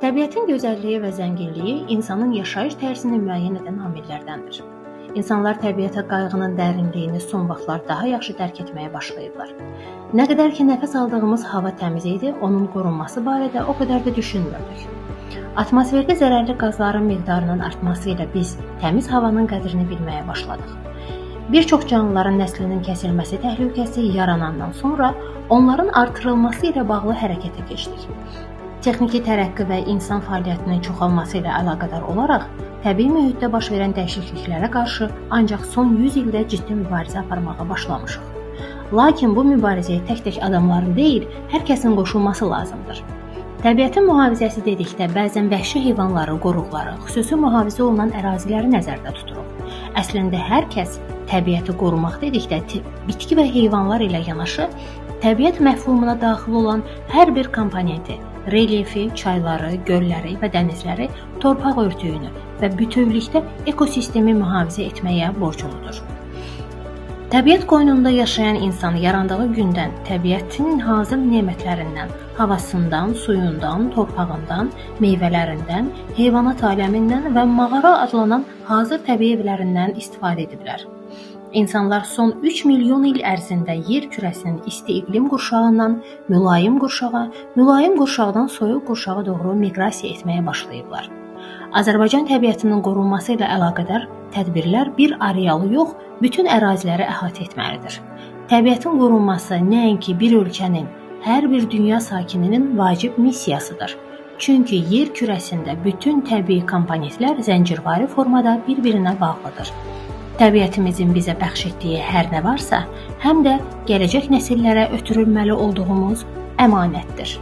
Təbiətin gözəlliyi və zənginliyi insanın yaşayış tərzini müəyyən edən amillərdəndir. İnsanlar təbiətə qayğının dərinliyini son vaxtlar daha yaxşı dərk etməyə başlayıblar. Nə qədər ki, nəfəs aldığımız hava təmiz idi, onun qorunması barədə o qədər də düşünmürdük. Atmosferdə zərərli qazların miqdarının artması ilə biz təmiz havanın qədrini bilməyə başladıq. Bir çox canlıların nəslinin kəsilməsi təhlükəsi yaranandan sonra onların artırılması ilə bağlı hərəkətə keçdik. Texniki tərəqqi və insan fəaliyyətinin çoxalması ilə əlaqədar olaraq təbii mühitdə baş verən dəyişikliklərə qarşı ancaq son 100 ildə ciddi mübarizə aparmağa başlamışıq. Lakin bu mübarizəyə tək-tək adamların deyil, hər kəsin qoşulması lazımdır. Təbiətin mühafizəsi dedikdə bəzən vəhşi heyvanları, qoruqları, xüsusi mühafizə olunan əraziləri nəzərdə tuturuq. Əslində hər kəs təbiəti qorumaq dedikdə bitki və heyvanlar ilə yanaşı, təbiət məfhumuna daxil olan hər bir komponenti, relyefi, çayları, gölləri və dənizləri, torpaq örtüyünü və bütövlükdə ekosistemi mühafizə etməyə borcludur. Təbiət qoynunda yaşayan insan yarandığı gündən təbiətin hazır nemətlərindən, havasından, suyundan, torpağından, meyvələrindən, heyvanat aləmindən və mağara adlanan hazır təbii evlərindən istifadə ediblər. İnsanlar son 3 milyon il ərzində yer kürəsinin isti iqlim qurşağından mülayim qurşağa, mülayim qurşaqdan soyuq qurşağa doğru miqrasiya etməyə başlayıblar. Azərbaycan təbiətinin qorunması ilə əlaqədar tədbirlər bir arealı yox, bütün əraziləri əhatə etməlidir. Təbiətin qorunması nəinki bir ölkənin, hər bir dünya sakininin vacib missiyasıdır. Çünki yer kürəsində bütün təbii komponentlər zəncirvari formada bir-birinə bağlıdır. Təbiətimizin bizə bəxş etdiyi hər nə varsa, həm də gələcək nəsillərə ötürülməli olduğumuz əmanətdir.